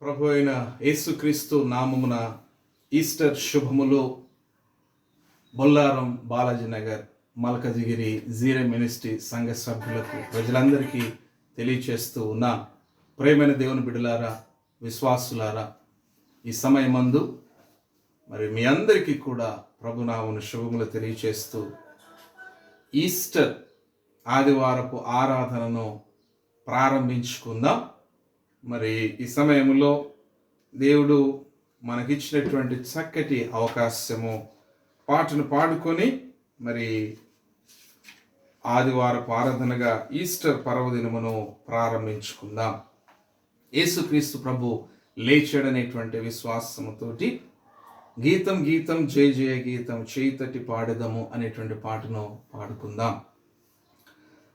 ప్రభు అయిన యేసుక్రీస్తు నామమున ఈస్టర్ శుభములు. బొల్లారం బాలాజీ నగర్ మల్కజిగిరి జీరే మినిస్ట్రీ సంఘ సభ్యులకు ప్రజలందరికీ తెలియచేస్తూ ఉన్నా. ప్రేమైన దేవుని బిడ్డలారా, విశ్వాసులారా, ఈ సమయమందు మరి మీ అందరికీ కూడా ప్రభునామమున శుభములు తెలియచేస్తూ ఈస్టర్ ఆదివారపు ఆరాధనను ప్రారంభించుకుందాం. మరి ఈ సమయంలో దేవుడు మనకిచ్చినటువంటి చక్కటి అవకాశము, పాటను పాడుకొని మరి ఆదివారపు ఆరాధనగా ఈస్టర్ పర్వదినమును ప్రారంభించుకుందాం. యేసుక్రీస్తు ప్రభు లేచాడనేటువంటి విశ్వాసముతోటి గీతం గీతం జయ జయ గీతం చేయితట్టి పాడెదము అనేటువంటి పాటను పాడుకుందాం.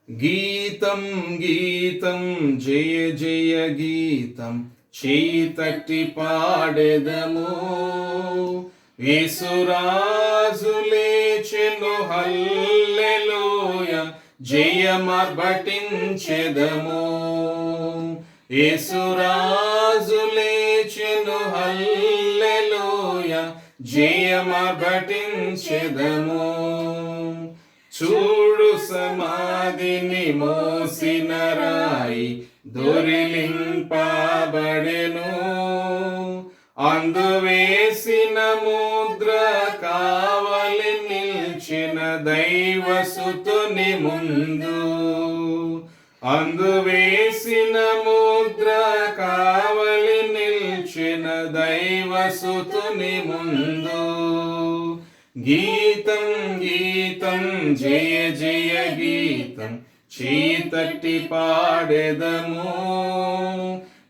గీతం గీతం జయ జయ గీతం చేయితట్టి పాడెదము, యేసురాజు లేచెను హల్లెలూయ జయమర్భటించెదము. యేసురాజు లేచెను హల్లెలూయ జయమర్భటించెదము. చూడు సమాధిని మోసిన రాయి దొరిలింపబడెను, అందువేసిన ముద్ర కావలి నిల్చిన దైవసుతుని ముందు. అందువేసిన ముద్ర కావలి నిల్చిన దైవసుతుని ముందు. గీతం గీతం జయ జయ గీతం చేయితట్టి పాడెదము,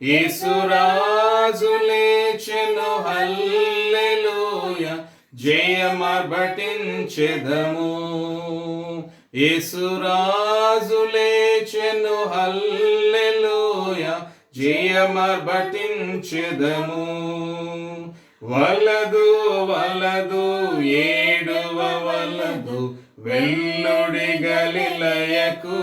యేసురాజు లేచెను హల్లెలూయ జయమర్భటించెదము. యేసురాజు లేచెను హల్లెలూయ జయమర్భటించెదము. వలదు వలదు ఏడువ వలదు వెల్లుడి గలిలయకు,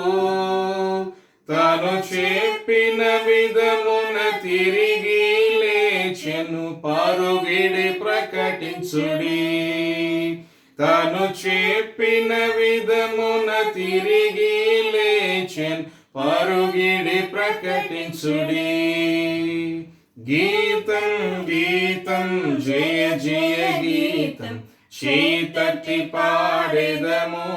తాను చెప్పిన విధమున తిరిగి లేచెను పరుగిడి ప్రకటించుడి. తాను చెప్పిన విధమున తిరిగి లేచెను పరుగిడి ప్రకటించుడి. గీతం గీతం జయ జయ గీతం చేయితట్టి పాడెదము,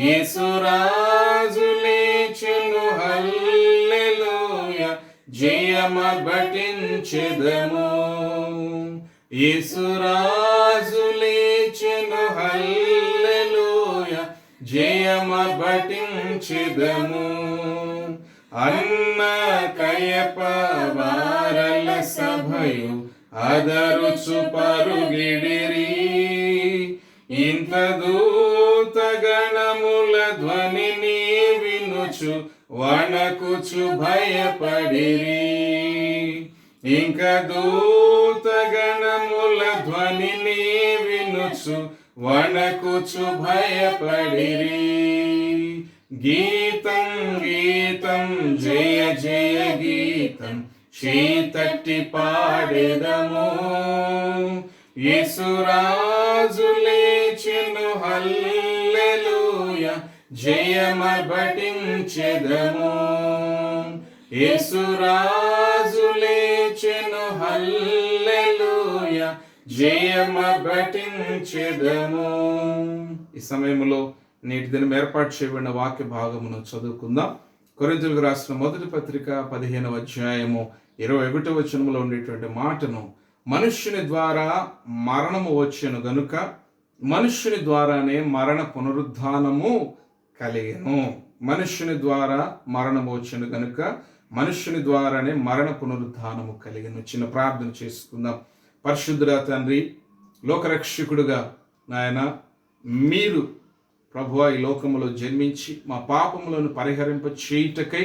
యేసురాజు లేచెను హల్లెలూయ జయమర్భటించెదము. యేసురాజు లేచెను హల్లెలూయ జయమర్భటించెదము. అన్న కయప వారల సభయు అదరుచు పరుగిడిరి, ఇంత దూత గణముల ధ్వనిని వినుచు వణకుచు భయపడిరి. ఇంక దూత గణముల ధ్వనిని వినుచు వణకుచు భయపడిరి. గీతం గీతం జయ జయ గీతం చేయితట్టి పాడెదము, యేసురాజు లేచెను హల్లెలూయ జయమర్భటించెదము. యేసురాజు లేచెను హల్లెలూయ జయమర్భటించెదము. ఈ సమయంలో నేటి దినం ఏర్పాటు చేయబడిన వాక్య భాగమును చదువుకుందాం. కొరింథీయులకు రాసిన మొదటి పత్రిక 15వ అధ్యాయము 21వ వచనములో ఉండేటువంటి మాటను, మనుష్యుని ద్వారా మరణము వచ్చెను గనుక మనుష్యుని ద్వారానే మరణ పునరుద్ధానము కలిగెను. మనుష్యుని ద్వారా మరణము వచ్చెను గనుక మనుష్యుని ద్వారానే మరణ పునరుద్ధానము కలిగెను. చిన్న ప్రార్థన చేసుకుందాం. పరిశుద్ధుడా తండ్రి, లోకరక్షకుడుగా నాయన, మీరు ప్రభువా ఈ లోకములో జన్మించి మా పాపములను పరిహరింప చేయుటకై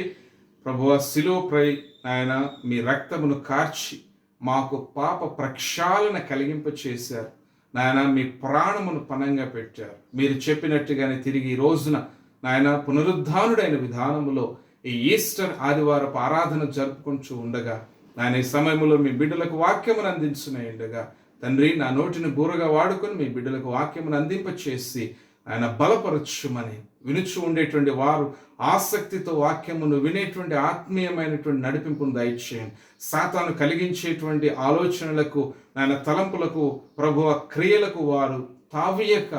ప్రభువా శిలువపై ఆయన మీ రక్తమును కార్చి మాకు పాప ప్రక్షాళన కలిగింప చేశారు. నాయన మీ ప్రాణమును పణంగా పెట్టారు. మీరు చెప్పినట్టుగానే తిరిగి ఈ రోజున నాయన పునరుద్ధానుడైన విధానములో ఈ ఈస్టర్ ఆదివారపు ఆరాధన జరుపుకుంటూ ఉండగా నాయన ఈ సమయంలో మీ బిడ్డలకు వాక్యమును అందించునేయండిగా తండ్రి, నా నోటిని బూరగా వాడుకొని మీ బిడ్డలకు వాక్యమును అందింపచేసి ఆయన బలపరచుమని, వినుచు ఉండేటువంటి వారు ఆసక్తితో వాక్యమును వినేటువంటి ఆత్మీయమైనటువంటి నడిపింపును దయచేయండి. సాతాను కలిగించేటువంటి ఆలోచనలకు, ఆయన తలంపులకు, ప్రభువ క్రియలకు వారు తావియక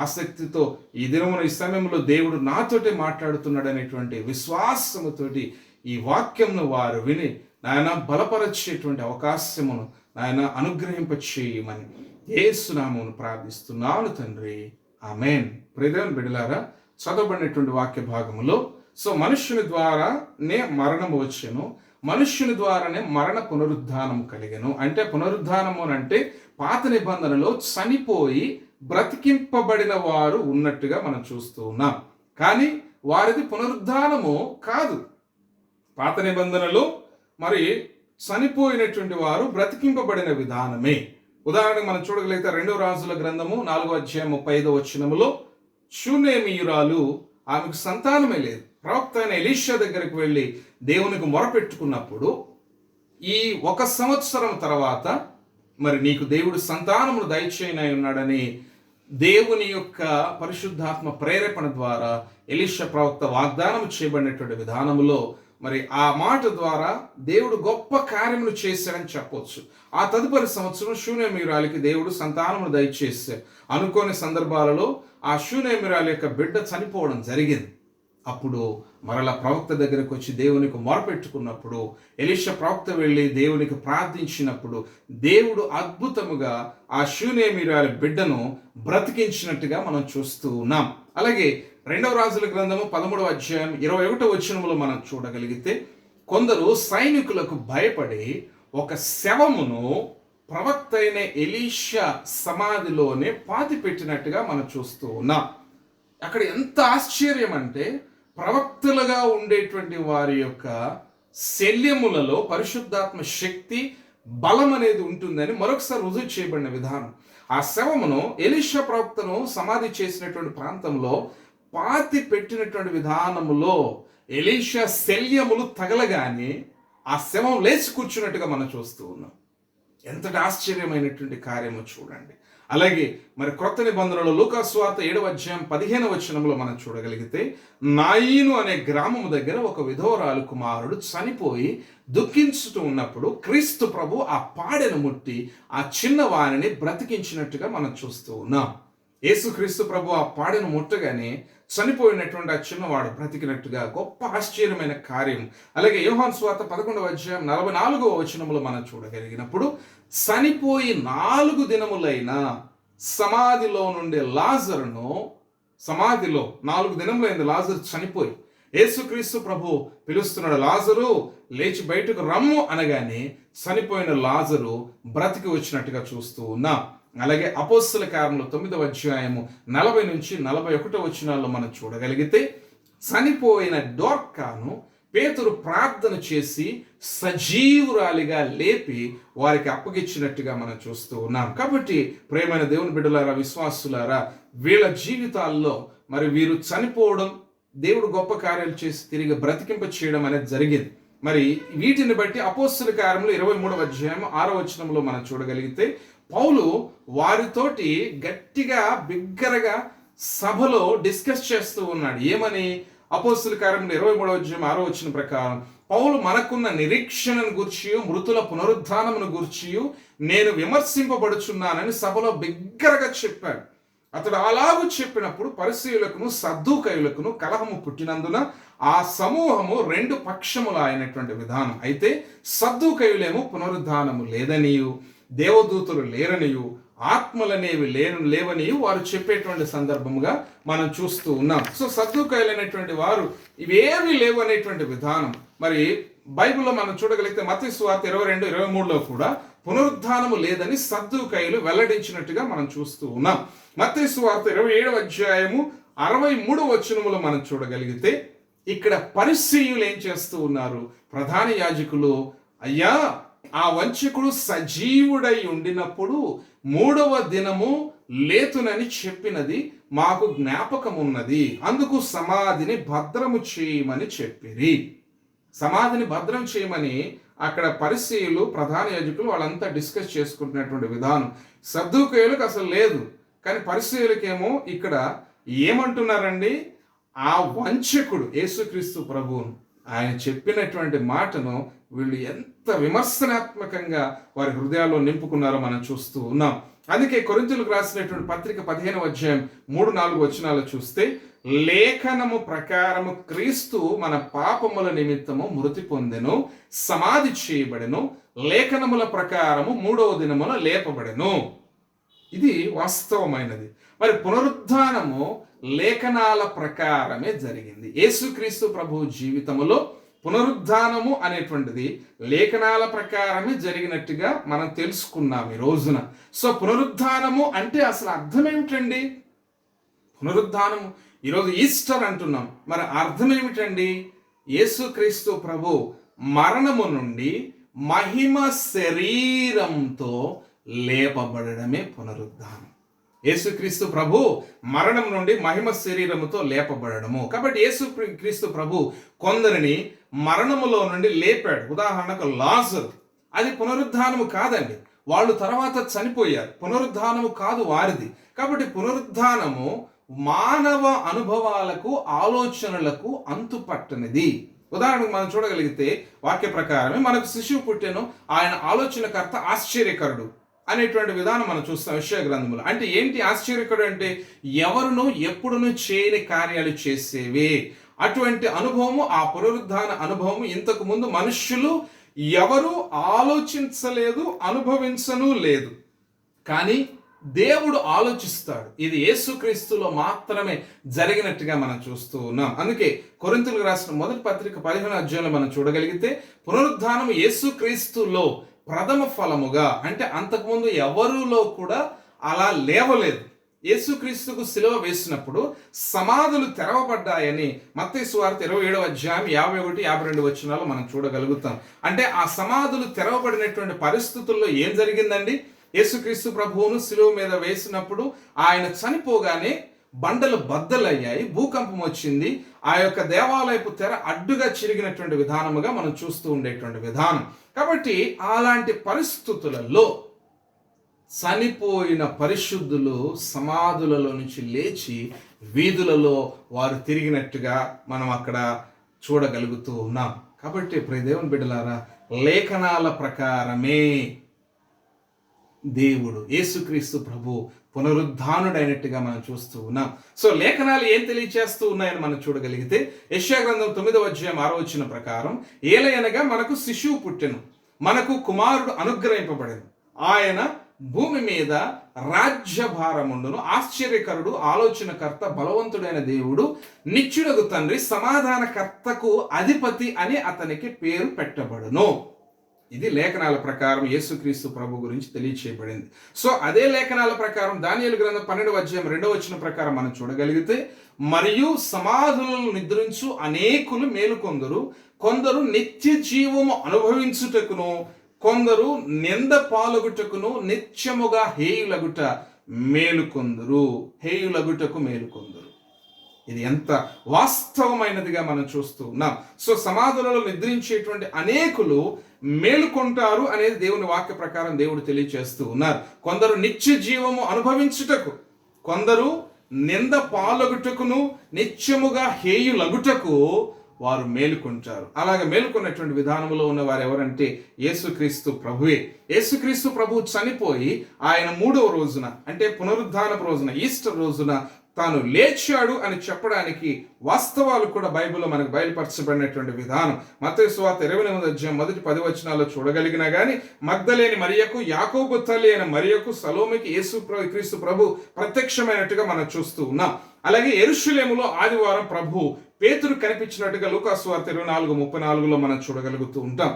ఆసక్తితో ఈ దినమున ఈ సమయంలో దేవుడు నాతోటి మాట్లాడుతున్నాడు అనేటువంటి విశ్వాసముతోటి ఈ వాక్యంను వారు విని నాయన బలపరిచేటువంటి అవకాశమును నాయన అనుగ్రహింపచేయమని యేసు నామమున ప్రార్థిస్తున్నాను తండ్రి, ఆమేన్. ప్రియదేవుని బిడ్డలారా, చదవబడినటువంటి వాక్య భాగములో మనుష్యుని ద్వారానే మరణము వచ్చెను, మనుష్యుని ద్వారానే మరణ పునరుద్ధానం కలిగెను. అంటే పునరుద్ధానము అంటే పాత నిబంధనలో చనిపోయి బ్రతికింపబడిన వారు ఉన్నట్టుగా మనం చూస్తూ ఉన్నాం. కానీ వారిది పునరుద్ధానము కాదు. పాత నిబంధనలో మరి చనిపోయినటువంటి వారు బ్రతికింపబడిన విధానమే. ఉదాహరణకు మనం చూడగలిగితే 2 రాజుల గ్రంథము 4వ అధ్యాయం 35వ వచనములో షూనేమీయురాలు, ఆమెకు సంతానమే లేదు. ప్రవక్త అయిన ఎలీషా దగ్గరికి వెళ్ళి దేవునికి మొరపెట్టుకున్నప్పుడు ఈ 1 సంవత్సరం తర్వాత మరి నీకు దేవుడు సంతానమును దయచేయనై ఉన్నాడని దేవుని యొక్క పరిశుద్ధాత్మ ప్రేరేపణ ద్వారా ఎలీషా ప్రవక్త వాగ్దానం చేయబడినటువంటి విధానములో మరి ఆ మాట ద్వారా దేవుడు గొప్ప కార్యములు చేశాడని చెప్పొచ్చు. ఆ తదుపరి సంవత్సరం షూనేమీయురాలికి దేవుడు సంతానమును దయచేశారు. అనుకోని సందర్భాలలో ఆ షూనేమీయురాలి యొక్క బిడ్డ చనిపోవడం జరిగింది. అప్పుడు మరలా ప్రవక్త దగ్గరకు వచ్చి దేవునికి మొరపెట్టుకున్నప్పుడు, ఎలీషా ప్రవక్త వెళ్ళి దేవునికి ప్రార్థించినప్పుడు దేవుడు అద్భుతముగా ఆ షూనేమీయురాలి బిడ్డను బ్రతికించినట్టుగా మనం చూస్తూ ఉన్నాం. అలాగే 2వ రాజుల గ్రంథము 13వ అధ్యాయం 21వ వచనములో మనం చూడగలిగితే కొందరు సైనికులకు భయపడి ఒక శవమును ప్రవక్త అయిన ఎలీషా సమాధిలోనే పాతి పెట్టినట్టుగా మనం చూస్తూ ఉన్నాం. అక్కడ ఎంత ఆశ్చర్యం అంటే, ప్రవక్తలుగా ఉండేటువంటి వారి యొక్క శల్యములలో పరిశుద్ధాత్మ శక్తి, బలం అనేది ఉంటుందని మరొకసారి రుజువు చేయబడిన విధానం. ఆ శవమును ఎలీషా ప్రవక్తను సమాధి చేసినటువంటి ప్రాంతంలో పాతి పెట్టినటువంటి విధానములో ఎలీషా శల్యములు తగలగానే ఆ శవం లేచి కూర్చున్నట్టుగా మనం చూస్తూ ఉన్నాం. ఎంతటి ఆశ్చర్యమైనటువంటి కార్యము చూడండి. అలాగే మరి క్రొత్త నిబంధనలో లూకా సువార్త 7వ అధ్యాయం 15వ వచనంలో మనం చూడగలిగితే, నాయీను అనే గ్రామము దగ్గర ఒక విధవరాలు కుమారుడు చనిపోయి దుఃఖించుతూ ఉన్నప్పుడు క్రీస్తు ప్రభు ఆ పాడెను ముట్టి ఆ చిన్నవారిని బ్రతికించినట్టుగా మనం చూస్తూ ఉన్నాం. యేసుక్రీస్తు ప్రభు ఆ పాడెను ముట్టగానే చనిపోయినటువంటి ఆ చిన్నవాడు బ్రతికినట్టుగా గొప్ప ఆశ్చర్యమైన కార్యం. అలాగే యోహాను సువార్త 11వ అధ్యాయం 44వ వచనములో మనం చూడగలిగినప్పుడు, చనిపోయి 4 దినములైన సమాధిలో నుండి లాజరును, సమాధిలో 4 దినములైంది లాజరు చనిపోయి, యేసుక్రీస్తు ప్రభు పిలుస్తున్నాడు, లాజరు లేచి బయటకు రమ్ము అనగానే చనిపోయిన లాజరు బ్రతికి వచ్చినట్టుగా చూస్తూ ఉన్నాం. అలాగే అపోస్తల కార్యములు 9వ అధ్యాయము 40 నుంచి 41వ వచనాల్లో మనం చూడగలిగితే, చనిపోయిన డోర్కాను పేతురు ప్రార్థన చేసి సజీవురాలిగా లేపి వారికి అప్పగించినట్టుగా మనం చూస్తూ ఉన్నాం. కాబట్టి ప్రియమైన దేవుని బిడ్డలారా, విశ్వాసులారా, వీళ్ళ జీవితాల్లో మరి వీరు చనిపోవడం, దేవుడు గొప్ప కార్యాలు చేసి తిరిగి బ్రతికింప చేయడం అనేది జరిగింది. మరి వీటిని బట్టి అపోస్తల కార్యములు 23వ అధ్యాయం 6వ వచనంలో మనం చూడగలిగితే, పౌలు వారితోటి గట్టిగా బిగ్గరగా సభలో డిస్కస్ చేస్తూ ఉన్నాడు. ఏమని? అపోస్తల కార్యములు 23వ అధ్యాయం 6వ వచనం ప్రకారం, పౌలు మనకున్న నిరీక్షణను గూర్చి, మృతుల పునరుద్ధానమును గూర్చి నేను విమర్శింపబడుచున్నానని సభలో బిగ్గరగా చెప్పాడు. అతడు అలాగూ చెప్పినప్పుడు పరిసయ్యులకును సద్దూకయులకును కలహము పుట్టినందున ఆ సమూహము 2 పక్షములు అయినటువంటి విధానం. అయితే సద్దూకయులేమో పునరుద్ధానము లేదనియు, దేవదూతలు లేరనియు, ఆత్మలనేవి లేవనియు వారు చెప్పేటువంటి సందర్భముగా మనం చూస్తూ ఉన్నాం. సద్దూకయులైనటువంటి వారు ఇవేవి లేవు అనేటువంటి విధానం. మరి బైబిల్లో మనం చూడగలిగితే మత్తయి సువార్త 22-23లో కూడా పునరుద్ధానము లేదని సద్దూకయులు వెల్లడించినట్టుగా మనం చూస్తూ ఉన్నాం. మత్తయి సువార్త 27వ అధ్యాయము 63వ వచనములో మనం చూడగలిగితే, ఇక్కడ పరిసయ్యులు ఏం చేస్తూ ఉన్నారు? ప్రధాన యాజకులు, అయ్యా ఆ వంచకుడు సజీవుడై ఉండినప్పుడు 3వ దినము లేతునని చెప్పినది మాకు జ్ఞాపకమున్నది, అందుకు సమాధిని భద్రము చేయమని చెప్పిరి. సమాధిని భద్రం చేయమని అక్కడ పరిసయ్యులు, ప్రధాన యాజకులు వాళ్ళంతా డిస్కస్ చేసుకుంటున్నటువంటి విధానం. సద్దూకయ్యులకు అసలు లేదు, కానీ పరిసయ్యులకేమో ఇక్కడ ఏమంటున్నారండి, ఆ వంచకుడు యేసుక్రీస్తు ప్రభువును ఆయన చెప్పినటువంటి మాటను వీళ్ళు ఎంత విమర్శనాత్మకంగా వారి హృదయాల్లో నింపుకున్నారో మనం చూస్తూ ఉన్నాం. అందుకే కొరింథీయులకు రాసినటువంటి పత్రిక 15వ అధ్యాయం 3-4 వచనాలు చూస్తే, లేఖనము ప్రకారము క్రీస్తు మన పాపముల నిమిత్తము మృతి పొందెను, సమాధి చేయబడెను, లేఖనముల ప్రకారము 3వ దినమున లేపబడెను. ఇది వాస్తవమైనది. మరి పునరుద్ధానము లేఖనాల ప్రకారమే జరిగింది. యేసుక్రీస్తు ప్రభు జీవితములో పునరుద్ధానము అనేటువంటిది లేఖనాల ప్రకారమే జరిగినట్టుగా మనం తెలుసుకున్నాం ఈ రోజున. సో పునరుద్ధానము అంటే అసలు అర్థం ఏమిటండి? పునరుద్ధానము, ఈరోజు ఈస్టర్ అంటున్నాం, మరి అర్థం ఏమిటండి? యేసుక్రీస్తు ప్రభు మరణము నుండి మహిమ శరీరంతో లేపబడమే పునరుద్ధానం. యేసుక్రీస్తు ప్రభు మరణం నుండి మహిమ శరీరముతో లేపబడము. కాబట్టి యేసుక్రీస్తు ప్రభు కొందరిని మరణములో నుండి లేపాడు. ఉదాహరణకు లాజరు, అది పునరుద్ధానము కాదండి, వాళ్ళు తర్వాత చనిపోయారు, పునరుద్ధానము కాదు వారిది. కాబట్టి పునరుద్ధానము మానవ అనుభవాలకు, ఆలోచనలకు అంతుపట్టనిది. ఉదాహరణకు మనం చూడగలిగితే వాక్య ప్రకారమే మనకు శిశువు పుట్టెను, ఆయన ఆలోచనకర్త ఆశ్చర్యకరుడు అనేటువంటి విధానం మనం చూస్తాం యెషయా గ్రంథంలో. అంటే ఏంటి ఆశ్చర్యకరుడు అంటే? ఎవరును ఎప్పుడును చేయని కార్యాలు చేసేవే. అటువంటి అనుభవము, ఆ పునరుద్ధాన అనుభవము ఇంతకు ముందు మనుష్యులు ఎవరు ఆలోచించలేదు, అనుభవించను లేదు. కానీ దేవుడు ఆలోచిస్తాడు. ఇది యేసుక్రీస్తులో మాత్రమే జరిగినట్టుగా మనం చూస్తూ ఉన్నాం. అందుకే కొరింథీయులకు రాసిన మొదటి పత్రిక 15వ అధ్యాయంలో మనం చూడగలిగితే, పునరుద్ధానం యేసుక్రీస్తులో ప్రథమ ఫలముగా, అంటే అంతకుముందు ఎవరిలో కూడా అలా లేవలేదు. యేసుక్రీస్తుకు శిలువ వేసినప్పుడు సమాధులు తెరవబడ్డాయని మత్తయి సువార్త 27వ అధ్యాయం 51-52 వచనాలు మనం చూడగలుగుతాం. అంటే ఆ సమాధులు తెరవబడినటువంటి పరిస్థితుల్లో ఏం జరిగిందండి? యేసుక్రీస్తు ప్రభువును శిలువ మీద వేసినప్పుడు ఆయన చనిపోగానే బండలు బద్దలయ్యాయి, భూకంపం వచ్చింది, ఆ యొక్క దేవాలయపు తెర అడ్డుగా చిరిగినటువంటి విధానముగా మనం చూస్తూ ఉండేటువంటి విధానం. కాబట్టి అలాంటి పరిస్థితులలో చనిపోయిన పరిశుద్ధులు సమాధులలో నుంచి లేచి వీధులలో వారు తిరిగినట్టుగా మనం అక్కడ చూడగలుగుతూ ఉన్నాం. కాబట్టి ప్రియ దేవుని బిడ్డలారా, లేఖనాల ప్రకారమే దేవుడు యేసుక్రీస్తు ప్రభు పునరుద్ధానుడైనట్టుగా మనం చూస్తూ ఉన్నాం. సో లేఖనాలు ఏం తెలియచేస్తూ ఉన్నాయని మనం చూడగలిగితే, యెషయా గ్రంథం 9వ అధ్యాయం 6వ వచనం ప్రకారం, ఏలయనగా మనకు శిశువు పుట్టెను, మనకు కుమారుడు అనుగ్రహింపబడెను, ఆయన భూమి మీద రాజ్యభారముండును, ఆశ్చర్యకరుడు, ఆలోచనకర్త, బలవంతుడైన దేవుడు, నిత్యుడగు తండ్రి, సమాధానకర్తకు అధిపతి అని అతనికి పేరు పెట్టబడును. ఇది లేఖనాల ప్రకారం యేసుక్రీస్తు ప్రభు గురించి తెలియచేయబడింది. సో అదే లేఖనాల ప్రకారం దానియేలు గ్రంథం 12వ అధ్యాయం 2వ వచనం ప్రకారం మనం చూడగలిగితే, మరియు సమాధులను నిద్రించు అనేకులు మేలుకొందరు, కొందరు నిత్య జీవము అనుభవించుటకును, కొందరు నింద పాలుగుటకును, నిత్యముగా హేయులగుట మేలుకొందరు, హేయులగుటకు మేలుకొందరు. ఇది ఎంత వాస్తవమైనదిగా మనం చూస్తూ ఉన్నాం. సో సమాధులలో నిద్రించేటువంటి అనేకులు మేలుకొంటారు అనేది దేవుని వాక్య ప్రకారం దేవుడు తెలియచేస్తూ ఉన్నారు. కొందరు నిత్య జీవము అనుభవించుటకు, కొందరు నింద పాలగుటకును, నిత్యముగా హేయులగుటకు వారు మేలుకుంటారు. అలాగే మేలుకున్నటువంటి విధానంలో ఉన్న వారు ఎవరంటే యేసుక్రీస్తు ప్రభువే. యేసుక్రీస్తు ప్రభు చనిపోయి ఆయన 3వ రోజున, అంటే పునరుద్ధానపు రోజున, ఈస్టర్ రోజున తాను లేచాడు అని చెప్పడానికి వాస్తవాలు కూడా బైబిల్లో మనకు బయలుపరచబడినటువంటి విధానం. మత్తయి సువార్త 28వ అధ్యాయం మొదటి 10 వచనాల్లో చూడగలిగినా కానీ, మగ్దలేని మరియకు, యాకోబు తల్లి అయిన మరియకు, సలోమికి యేసుక్రీస్తు ప్రభు ప్రత్యక్షమైనట్టుగా మనం చూస్తూ ఉన్నాం. అలాగే యెరూషలేములో ఆదివారం ప్రభు పేతురు కనిపించినట్టుగా లూకా సువార్త 24:34లో మనం చూడగలుగుతూ ఉంటాం.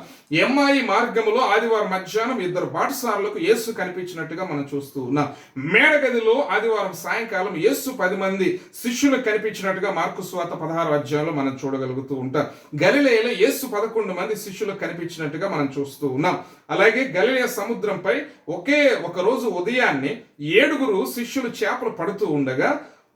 ఎమ్మాయి మార్గములో ఆదివారం మధ్యాహ్నం 2 బాటసారులకు యేసు కనిపించినట్టుగా మనం చూస్తూ ఉన్నాం. మేడగదిలో ఆదివారం సాయంకాలం యేసు 10 మంది శిష్యులకు కనిపించినట్టుగా మార్కు సువార్త 16వ అధ్యాయంలో మనం చూడగలుగుతూ ఉంటాం. గలిలయలో యేసు 11 మంది శిష్యులకు కనిపించినట్టుగా మనం చూస్తూ ఉన్నాం. అలాగే గలిలయ సముద్రంపై ఒకే ఒక రోజు ఉదయాన్నే 7 శిష్యులు చేపలు పడుతూ ఉండగా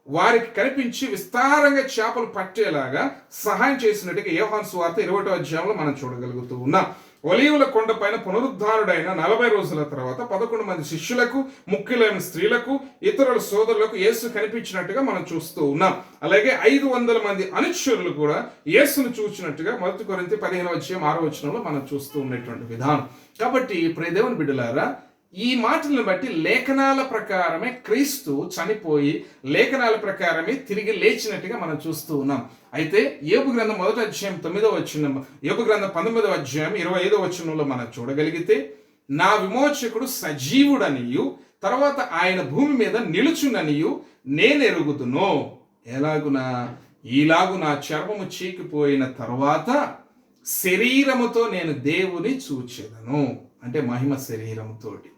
వారికి కనిపించి విస్తారంగా చేపలు పట్టేలాగా సహాయం చేసినట్టుగా యోహాను సువార్త 20వ అధ్యాయంలో మనం చూడగలుగుతూ ఉన్నాం. ఒలీవుల కొండ పైన పునరుద్ధారుడైన 40 రోజుల తర్వాత 11 మంది శిష్యులకు, ముఖ్యులైన స్త్రీలకు, ఇతరుల సోదరులకు యేసు కనిపించినట్టుగా మనం చూస్తూ ఉన్నాం. అలాగే 500 మంది అనుచరులు కూడా యేసును చూచినట్టుగా 1 కొరింథీ 15:6 మనం చూస్తూ ఉన్నటువంటి విధానం. కాబట్టి ప్రియ దేవుని బిడ్డలారా, ఈ మాటలను బట్టి లేఖనాల ప్రకారమే క్రీస్తు చనిపోయి లేఖనాల ప్రకారమే తిరిగి లేచినట్టుగా మనం చూస్తూ ఉన్నాం. అయితే యోబు గ్రంథం 1:9 యోబు గ్రంథం 19:25 మనం చూడగలిగితే, నా విమోచకుడు సజీవుడనియు తర్వాత ఆయన భూమి మీద నిలుచుననియు నేనెరుగుదును. ఎలాగునా? ఈలాగు నా చర్మము చీకిపోయిన తర్వాత శరీరముతో నేను దేవుని చూచెదను. అంటే మహిమ శరీరముతోటి.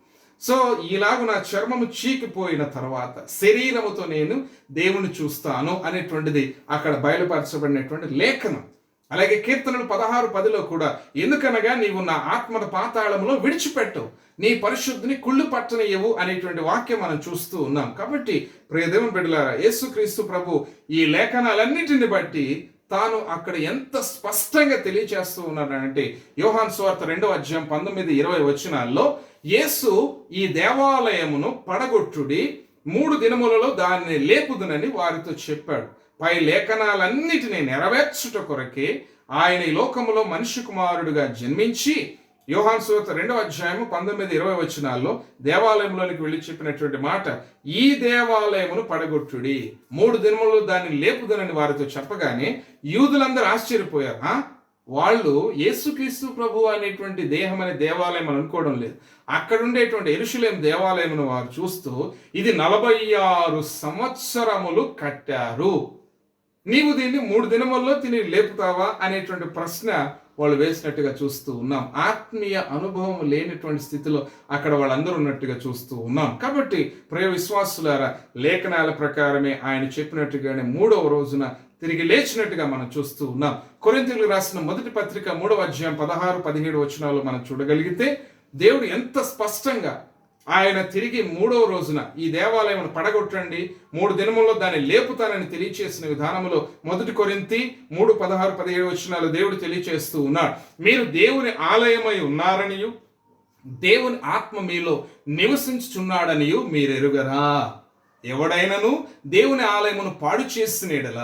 సో ఈలాగు నా చర్మము చీకిపోయిన తర్వాత శరీరముతో నేను దేవుని చూస్తాను అనేటువంటిది అక్కడ బయలుపరచబడినటువంటి లేఖనం. అలాగే కీర్తనలు 16:10 కూడా, ఎందుకనగా నీవు నా ఆత్మను పాతాళములో విడిచిపెట్టు, నీ పరిశుద్ధిని కుళ్ళు పట్టనియ్యవు అనేటువంటి వాక్యం మనం చూస్తూ ఉన్నాం. కాబట్టి ప్రియ దేవుని బిడ్డలారా, యేసుక్రీస్తు ప్రభు ఈ లేఖనాలన్నిటిని బట్టి తాను అక్కడ ఎంత స్పష్టంగా తెలియచేస్తూ ఉన్నాడంటే, యోహాను సువార్త 2:19-20 యేసు ఈ దేవాలయమును పడగొట్టుడి, 3 దినములలో దాన్ని లేపుదునని వారితో చెప్పాడు. పై లేఖనాలన్నిటినీ నెరవేర్చుట కొరకే ఆయన ఈ లోకములో మనిషి కుమారుడుగా జన్మించి, యోహాను సువార్త 2:19-20 దేవాలయంలోనికి వెళ్ళి చెప్పినటువంటి మాట, ఈ దేవాలయమును పడగొట్టుడి, 3 దినములలో దాన్ని లేపుదనని వారితో చెప్పగానే యూదులందరూ ఆశ్చర్యపోయారు. వాళ్ళు యేసుక్రీస్తు ప్రభు అనేటువంటి దేహం అనే దేవాలయం అని అనుకోవడం లేదు. అక్కడ ఉండేటువంటి యెరూషలేము దేవాలయమును వారు చూస్తూ, ఇది 46 సంవత్సరములు కట్టారు, నీవు దీన్ని 3 దినముల్లో తిని లేపుతావా అనేటువంటి ప్రశ్న వాళ్ళు వేసినట్టుగా చూస్తూ ఉన్నాం. ఆత్మీయ అనుభవం లేనటువంటి స్థితిలో అక్కడ వాళ్ళందరూ ఉన్నట్టుగా చూస్తూ ఉన్నాం. కాబట్టి ప్రియ విశ్వాసులారా, లేఖనాల ప్రకారమే ఆయన చెప్పినట్టుగానే 3వ రోజున తిరిగి లేచినట్టుగా మనం చూస్తూ ఉన్నాం. కొరింథీయులకు రాసిన 1 పత్రిక 3:16-17 మనం చూడగలిగితే, దేవుడు ఎంత స్పష్టంగా ఆయన తిరిగి 3వ రోజున ఈ దేవాలయం పడగొట్టండి, 3 దినముల్లో దాన్ని లేపుతానని తెలియచేసిన విధానంలో 1 కొరింథీ 3:16-17 దేవుడు తెలియచేస్తూ ఉన్నాడు. మీరు దేవుని ఆలయమై ఉన్నారనియు దేవుని ఆత్మ మీలో నివసించుచున్నాడనియు మీరెరుగరా? ఎవడైనను దేవుని ఆలయమును పాడు చేసిన యెడల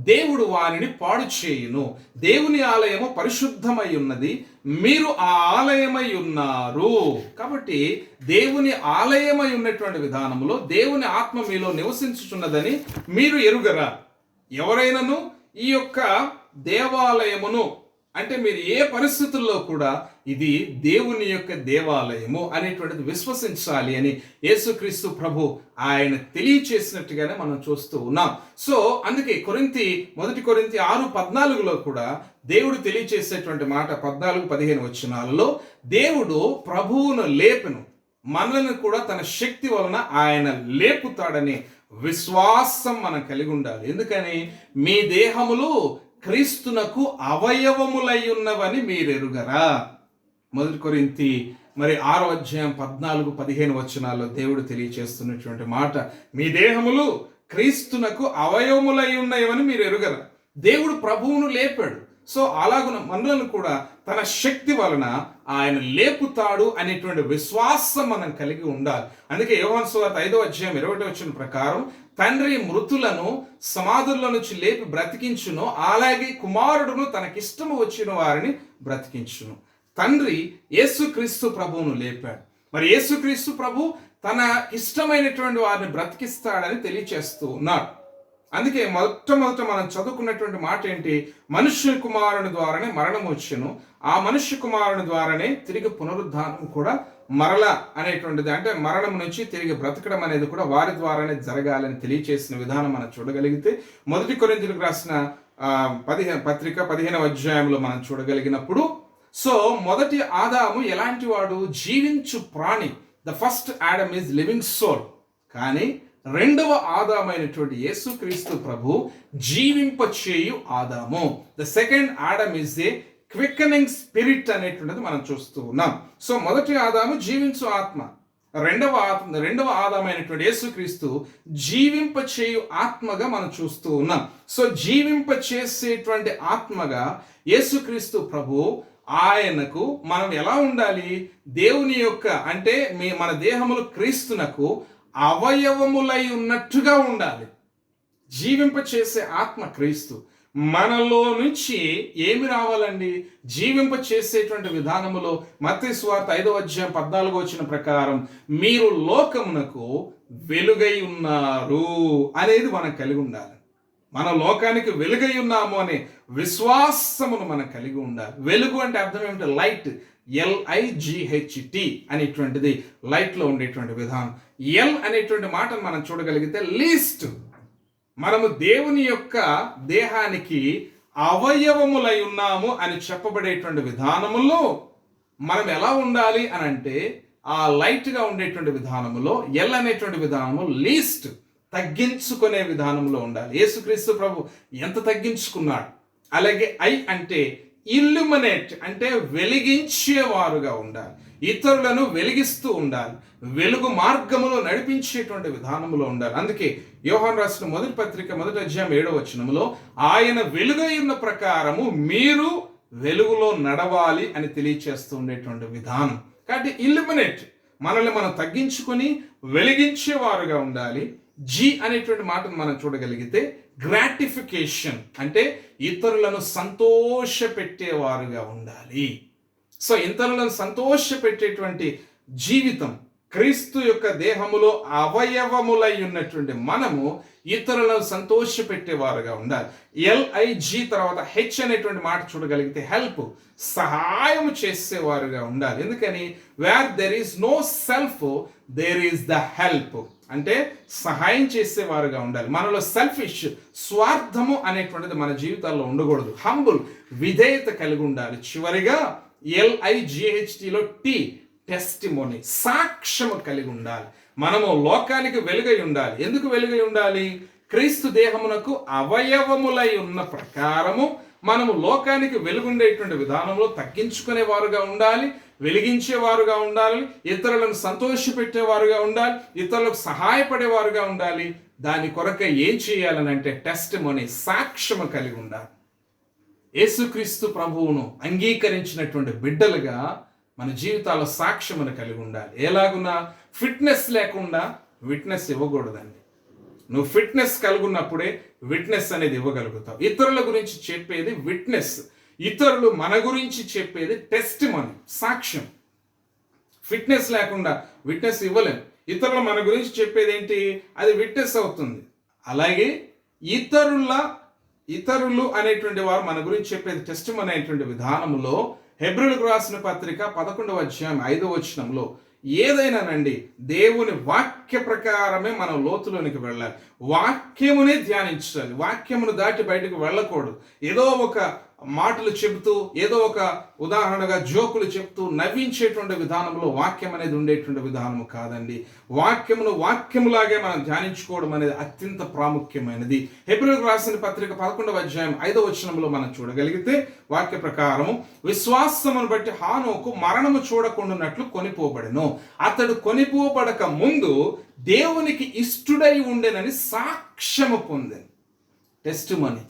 దేవుడు వానిని పాడు చేయును. దేవుని ఆలయము పరిశుద్ధమై ఉన్నది, మీరు ఆ ఆలయమై ఉన్నారు. కాబట్టి దేవుని ఆలయమై ఉన్నటువంటి విధానంలో దేవుని ఆత్మ మీలో నివసించుచున్నదని మీరు ఎరుగరా? ఎవరైనను ఈ యొక్క దేవాలయమును, అంటే మీరు ఏ పరిస్థితుల్లో కూడా ఇది దేవుని యొక్క దేవాలయము అనేటువంటిది విశ్వసించాలి అని యేసుక్రీస్తు ప్రభు ఆయన తెలియచేసినట్టుగానే మనం చూస్తూ ఉన్నాం. సో అందుకే 1 కొరింథీ 6:14 కూడా దేవుడు తెలియచేసేటువంటి మాట 14-15 దేవుడు ప్రభువును లేపెను, మనల్ని కూడా తన శక్తి వలన ఆయన లేపుతాడని విశ్వాసం మనం కలిగి ఉండాలి. ఎందుకని? మీ దేహములు క్రీస్తునకు అవయవములై ఉన్నవని మీరెరుగరా? 1 కొరింథీ 6:14-15 దేవుడు తెలియచేస్తున్నటువంటి మాట, మీ దేహములు క్రీస్తునకు అవయవములై ఉన్నవని మీరు ఎరుగరా? దేవుడు ప్రభువును లేపాడు. సో అలాగున మనలను కూడా తన శక్తి వలన ఆయన లేపుతాడు అనేటువంటి విశ్వాసం మనం కలిగి ఉండాలి. అందుకే యోహాను సువార్త 5:21 ప్రకారం, తండ్రి మృతులను సమాధుల్లో నుంచి లేపి బ్రతికించును, అలాగే కుమారుడును తనకిష్టము వచ్చిన వారిని బ్రతికించును. తండ్రి యేసుక్రీస్తు ప్రభువును లేపాడు. మరి యేసుక్రీస్తు ప్రభు తన ఇష్టమైనటువంటి వారిని బ్రతికిస్తాడని తెలియచేస్తూ ఉన్నాడు. అందుకే మొట్టమొదట మనం చదువుకున్నటువంటి మాట ఏంటి? మనుష్య కుమారుని ద్వారానే మరణం వచ్చును, ఆ మనుష్య కుమారుని ద్వారానే తిరిగి పునరుద్ధానం కూడా మరల అనేటువంటిది, అంటే మరణం నుంచి తిరిగి బ్రతకడం అనేది కూడా వారి ద్వారానే జరగాలని తెలియచేసిన విధానం మనం చూడగలిగితే, 1 కొరింథీయులకు రాసిన 15 మనం చూడగలిగినప్పుడు, సో మొదటి ఆదాము ఎలాంటి వాడు? జీవించు ప్రాణి. The first Adam is living soul. కానీ రెండవ ఆదామైనటువంటి యేసుక్రీస్తు ప్రభు జీవింపచేయు ఆదాము. The second Adam is a quickening spirit అనేటువంటిది మనం చూస్తూ ఉన్నాం. సో మొదటి ఆదాము జీవించు ఆత్మ, రెండవ ఆదామైనటువంటి యేసుక్రీస్తు జీవింపచేయు ఆత్మగా మనం చూస్తూ ఉన్నాం. సో జీవింపచేసేటువంటి ఆత్మగా యేసుక్రీస్తు ప్రభు ఆయనకు మనం ఎలా ఉండాలి? దేవుని యొక్క అంటే మన దేహములు క్రీస్తునకు అవయవములై ఉన్నట్టుగా ఉండాలి. జీవింప చేసే ఆత్మ క్రీస్తు. మనలో నుంచి ఏమి రావాలండి? జీవింప చేసేటువంటి విధానములో మత్తయి సువార్త 5వ అధ్యాయం 14వ వచనం ప్రకారం మీరు లోకమునకు వెలుగై ఉన్నారు అనేది మనం కలిగి ఉండాలి. మన లోకానికి వెలుగై ఉన్నాము అనే విశ్వాసమును మనం కలిగి ఉండాలి. వెలుగు అంటే అర్థం ఏమిటి? లైట్, LIGHT అనేటువంటిది లైట్లో ఉండేటువంటి విధానం. ఎల్ అనేటువంటి మాటను మనం చూడగలిగితే లీస్ట్. మనము దేవుని యొక్క దేహానికి అవయవములై ఉన్నాము అని చెప్పబడేటువంటి విధానములో మనం ఎలా ఉండాలి అని అంటే ఆ లైట్గా ఉండేటువంటి విధానములో ఎల్ అనేటువంటి విధానము లీస్ట్, తగ్గించుకునే విధానంలో ఉండాలి. యేసుక్రీస్తు ప్రభు ఎంత తగ్గించుకున్నాడు. అలాగే ఐ అంటే ఇల్లుమినేట్ అంటే వెలిగించేవారుగా ఉండాలి. ఇతరులను వెలిగిస్తూ ఉండాలి. వెలుగు మార్గములో నడిపించేటువంటి విధానములో ఉండాలి. అందుకే యోహాను రాసిన మొదటి పత్రిక 1వ అధ్యాయం 7వ వచనములో ఆయన వెలుగై ఉన్న ప్రకారము మీరు వెలుగులో నడవాలి అని తెలియచేస్తూ ఉండేటువంటి విధానం. కాబట్టి ఇల్లుమినేట్, మనల్ని మనం తగ్గించుకొని వెలిగించేవారుగా ఉండాలి. జీ అనేటువంటి మాటను మనం చూడగలిగితే గ్రాటిఫికేషన్ అంటే ఇతరులను సంతోష పెట్టేవారుగా ఉండాలి. సో ఇతరులను సంతోష పెట్టేటువంటి జీవితం క్రీస్తు యొక్క దేహములో అవయవములై ఉన్నటువంటి మనము ఇతరులను సంతోష పెట్టేవారుగా ఉండాలి. LIG తర్వాత H అనేటువంటి మాట చూడగలిగితే హెల్ప్, సహాయం చేసేవారుగా ఉండాలి. ఎందుకని? Where there is no self there is the help అంటే సహాయం చేసేవారుగా ఉండాలి. మనలో సెల్ఫిష్, స్వార్థము అనేటువంటిది మన జీవితాల్లో ఉండకూడదు. హంబుల్, విధేయత కలిగి ఉండాలి. చివరిగా LIGHTలో T టెస్టిమోనీ, సాక్ష్యము కలిగి ఉండాలి. మనము లోకానికి వెలుగై ఉండాలి. ఎందుకు వెలుగై ఉండాలి? క్రీస్తు దేహమునకు అవయవములై ఉన్న ప్రకారము మనము లోకానికి వెలుగుండేటువంటి విధానంలో తగ్గించుకునేవారుగా ఉండాలి, వెలిగించేవారుగా ఉండాలి, ఇతరులను సంతోషపెట్టేవారుగా ఉండాలి, ఇతరులకు సహాయపడేవారుగా ఉండాలి. దాని కొరక ఏం చేయాలని అంటే టెస్టిమోనీ, సాక్ష్యము కలిగి ఉండాలి. యేసుక్రీస్తు ప్రభువును అంగీకరించినటువంటి బిడ్డలుగా మన జీవితాల్లో సాక్ష్యమును కలిగి ఉండాలి. ఎలాగున్నా ఫిట్నెస్ లేకుండా విట్నెస్ ఇవ్వకూడదండి. నువ్వు ఫిట్నెస్ కలుగున్నప్పుడే విట్నెస్ అనేది ఇవ్వగలుగుతావు. ఇతరుల గురించి చెప్పేది విట్నెస్, ఇతరులు మన గురించి చెప్పేది టెస్టిమనీ, సాక్ష్యం. ఫిట్నెస్ లేకుండా విట్నెస్ ఇవ్వలేం. ఇతరులు మన గురించి చెప్పేది ఏంటి? అది విట్నెస్ అవుతుంది. అలాగే ఇతరులు అనేటువంటి వారు మన గురించి చెప్పేది టెస్టిమనీ అనేటువంటి విధానంలో హెబ్రీయులకు రాసిన పత్రిక 11వ అధ్యాయం 5వ వచనంలో ఏదైనానండి దేవుని వాక్య ప్రకారమే మనం లోతులోనికి వెళ్ళాలి. వాక్యమునే ధ్యానించాలి. వాక్యమును దాటి బయటకు వెళ్ళకూడదు. ఏదో ఒక మాటలు చెబుతూ, ఏదో ఒక ఉదాహరణగా జోకులు చెప్తూ నవ్వించేటువంటి విధానంలో వాక్యం అనేది ఉండేటువంటి విధానము కాదండి. వాక్యమును వాక్యములాగే మనం ధ్యానించుకోవడం అనేది అత్యంత ప్రాముఖ్యమైనది. హెబ్రీయులకు రాసిన పత్రిక 11వ అధ్యాయం 5వ వచనంలో మనం చూడగలిగితే వాక్య ప్రకారము విశ్వాసమును బట్టి హానోకు మరణము చూడకుండానట్లు కొనిపోబడెను. అతడు కొనిపోబడక ముందు దేవునికి ఇష్టుడై ఉండెనని సాక్ష్యము పొందెను. టెస్టిమనీ.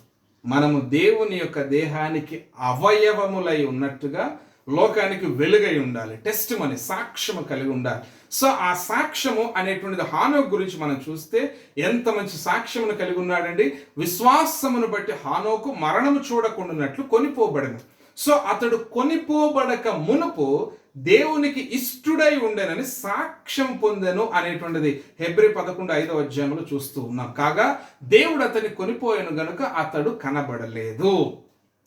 మనము దేవుని యొక్క దేహానికి అవయవములై ఉన్నట్టుగా లోకానికి వెలుగై ఉండాలి. టెస్టిమనీ, సాక్ష్యము కలిగి ఉండాలి. సో ఆ సాక్ష్యము అనేటువంటిది హానోకు గురించి మనం చూస్తే ఎంత మంచి సాక్ష్యమును కలిగి ఉన్నాడండి. విశ్వాసమును బట్టి హానోకు మరణము చూడకుండానట్లు కొనిపోబడెను. సో అతడు కొనిపోబడక మునుపు దేవునికి ఇష్టుడై ఉండేనని సాక్ష్యం పొందెను అనేటువంటిది హెబ్రీ 11:5వ అధ్యాయంలో చూస్తూ ఉన్నాం. కాగా దేవుడు అతన్ని కొనిపోయాను గనుక అతడు కనబడలేదు.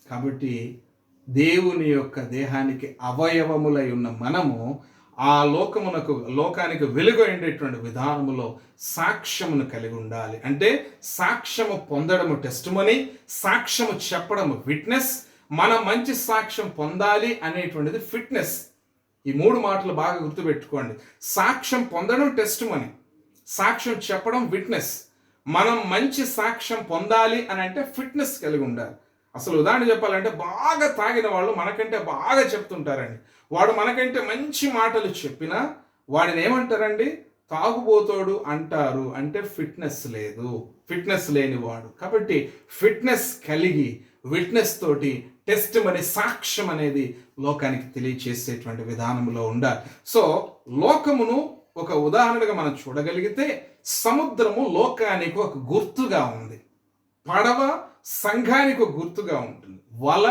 కాబట్టి దేవుని యొక్క దేహానికి అవయవములై ఉన్న మనము ఆ లోకానికి వెలుగు ఉండేటువంటి విధానములో సాక్ష్యమును కలిగి ఉండాలి. అంటే సాక్ష్యము పొందడము టెస్టిమనీ, సాక్ష్యము చెప్పడము విట్నెస్, మనం మంచి సాక్ష్యం పొందాలి అనేటువంటిది ఫిట్నెస్. ఈ 3 మాటలు బాగా గుర్తుపెట్టుకోండి. సాక్ష్యం పొందడం టెస్టిమనీ, సాక్ష్యం చెప్పడం విట్నెస్. మనం మంచి సాక్ష్యం పొందాలి అని అంటే ఫిట్నెస్ కలిగి ఉండాలి. అసలు ఉదాహరణ చెప్పాలంటే బాగా తాగిన వాళ్ళు మనకంటే బాగా చెప్తుంటారండి. వాడు మనకంటే మంచి మాటలు చెప్పినా వాడిని ఏమంటారండి? తాగుబోతోడు అంటారు. అంటే ఫిట్నెస్ లేదు, ఫిట్నెస్ లేనివాడు. కాబట్టి ఫిట్నెస్ కలిగి విట్నెస్ తోటి టెస్ట్ మరి సాక్ష్యం అనేది లోకానికి తెలియచేసేటువంటి విధానంలో ఉండాలి. సో లోకమును ఒక ఉదాహరణగా మనం చూడగలిగితే సముద్రము లోకానికి ఒక గుర్తుగా ఉంది, పడవ సంఘానికి ఒక గుర్తుగా ఉంటుంది, వల